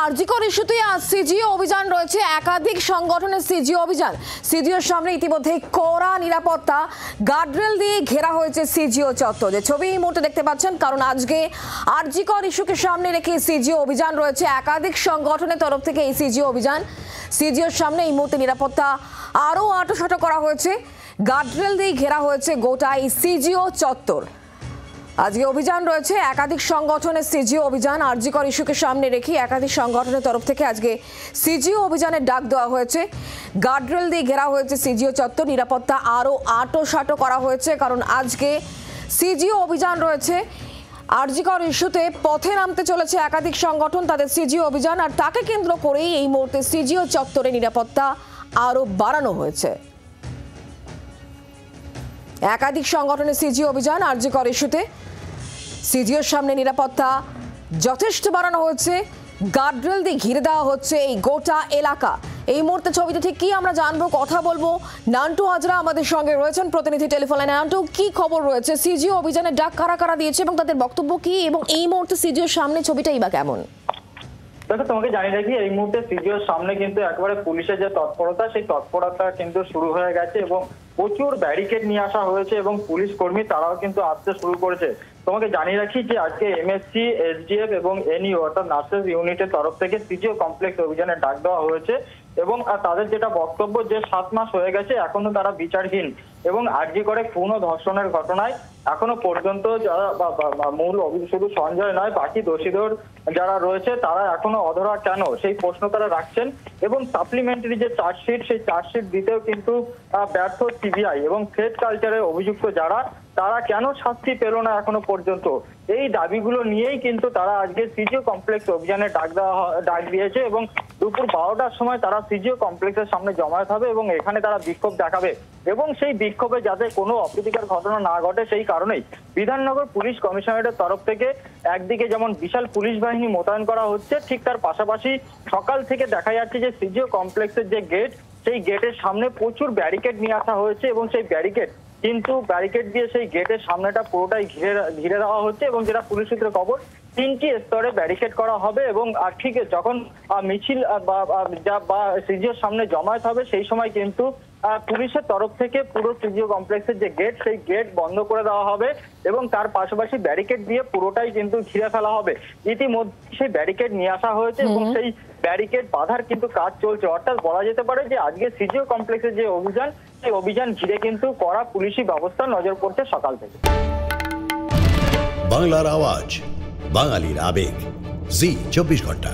আরজিকর ইস্যুতে আজ সিজিও অভিযান রয়েছে। একাধিক সংগঠনের সিজিও অভিযান। সিজিওর সামনে ইতিমধ্যে কড়া নিরাপত্তা গার্ডরেল দিয়ে ঘেরা হয়েছে সিজিও চত্বর। যে ছবি এই মুহূর্তে দেখতে পাচ্ছেন, কারণ আজকে আরজিকর ইস্যুকে সামনে রেখে সিজিও অভিযান রয়েছে। একাধিক সংগঠনের তরফ থেকে এই সিজিও অভিযান। সিজিওর সামনে এই মুহূর্তে নিরাপত্তা আরও আঁটোসাঁটো করা হয়েছে, গার্ডরেল দিয়ে ঘেরা হয়েছে গোটা এই সিজিও চত্বর। আজকে অভিযান রয়েছে একাধিক সংগঠনের সিজিও অভিযান। আরজিকর ইস্যুকে সামনে রেখে একাধিক সংগঠনের তরফ থেকে আজকে সিজিও অভিযানের ডাক দেওয়া হয়েছে। গার্ডরেল দিয়ে ঘেরা হয়েছে সিজিও চত্বর। নিরাপত্তা আরও আঁটোসাঁটো করা হয়েছে, কারণ আজকে সিজিও অভিযান রয়েছে। আরজিকর ইস্যুতে পথে নামতে চলেছে একাধিক সংগঠন, তাদের সিজিও অভিযান, আর তাকে কেন্দ্র করেই এই মুহূর্তে সিজিও চত্বরে নিরাপত্তা আরও বাড়ানো হয়েছে। একাধিক সংগঠনের সিজিও অভিযান আরজিকর ইস্যুতে। সিজিওর সামনে নিরাপত্তা যথেষ্ট বাড়ানো হয়েছে, গার্ডরেল দিয়ে ঘিরে দেওয়া হচ্ছে এই গোটা এলাকা। এই মুহূর্তে ছবিতে ঠিক কি আমরা জানবো, কথা বলবো। নান্টু হাজরা আমাদের সঙ্গে রয়েছেন, প্রতিনিধি টেলিফোন লাইনে। নান্টু, কি খবর রয়েছে? সিজিও অভিযানের ডাক কারা কারা দিয়েছে এবং তাদের বক্তব্য কি, এবং এই মুহূর্তে সিজিওর সামনে ছবিটাই বা কেমন? দেখো, তোমাকে জানিয়ে রাখি, এই মুহূর্তে সিজিওর সামনে কিন্তু একেবারে পুলিশের যে তৎপরতা, সেই তৎপরতা কিন্তু শুরু হয়ে গেছে এবং প্রচুর ব্যারিকেড নিয়ে আসা হয়েছে এবং পুলিশ কর্মী তারাও কিন্তু আসতে শুরু করেছে। তোমাকে জানিয়ে রাখি যে আজকে এমএসসি, এসডিএফ এবং এনইউ অর্থাৎ নার্সেস ইউনিটের তরফ থেকে সিজিও কমপ্লেক্স অভিযানের ডাক দেওয়া হয়েছে এবং তাদের যেটা বক্তব্য যে 7 মাস হয়ে গেছে এখনো তারা বিচারহীন এবং আরজিকরে খুন ও ধর্ষণের ঘটনায় এখনো পর্যন্ত যারা মূল অভিযোগ শুধু সঞ্জয় নয়, বাকি দোষীদের যারা রয়েছে তারা এখনো অধরা কেন, সেই প্রশ্ন তারা রাখছেন। এবং সাপ্লিমেন্টারি যে চার্জশিট, সেই চার্জশিট দিতেও কিন্তু ব্যর্থ সিবিআই এবং থ্রেট কালচারে অভিযুক্ত যারা, তারা কেন শাস্তি পেল না এখনো পর্যন্ত। এই দাবিগুলো নিয়েই কিন্তু তারা আজকে সিজিও কমপ্লেক্স অভিযানে ডাক দিয়েছে এবং দুপুর 12টার সময় তারা সিজিও কমপ্লেক্সের সামনে জমায়েত হবে এবং এখানে তারা বিক্ষোভ দেখাবে এবং সেই বিক্ষোভে যাতে কোনো অপ্রীতিকর ঘটনা না ঘটে সেই কারণেই বিধাননগর পুলিশ কমিশনারেটের তরফ থেকে একদিকে যেমন বিশাল পুলিশ বাহিনী মোতায়েন করা হচ্ছে, ঠিক তার পাশাপাশি সকাল থেকে দেখা যাচ্ছে যে সিজিও কমপ্লেক্সের যে গেট, সেই গেটের সামনে প্রচুর ব্যারিকেড নিয়ে আসা হয়েছে এবং সেই ব্যারিকেড দিয়ে সেই গেটের সামনেটা পুরোটাই ঘিরে দেওয়া হচ্ছে এবং যেটা পুলিশ সূত্রে খবর, 3টি স্তরে ব্যারিকেড করা হবে এবং ঠিক যখন মিছিল বা সিজিওর সামনে জমায়েত হবে সেই সময় কিন্তু পুলিশের তরফ থেকে পুরো সিজিও কমপ্লেক্সের যে গেট, সেই গেট বন্ধ করে দেওয়া হবে এবং তার পাশাপাশি ব্যারিকেড দিয়ে পুরোটাই কিন্তু ঘিরে ফেলা হবে। ইতিমধ্যে সেই ব্যারিকেড নিয়ে আসা হয়েছে এবং সেই ব্যারিকেড বাঁধার কিন্তু কাজ চলছে। অর্থাৎ বলা যেতে পারে যে আজকে সিজিও কমপ্লেক্সের যে অভিযান, সেই অভিযান ঘিরে কিন্তু কড়া পুলিশি ব্যবস্থা নজর পড়ছে সকাল থেকে। বাংলার আওয়াজ, বাঙালির আবেগ, জি 24 ঘন্টা।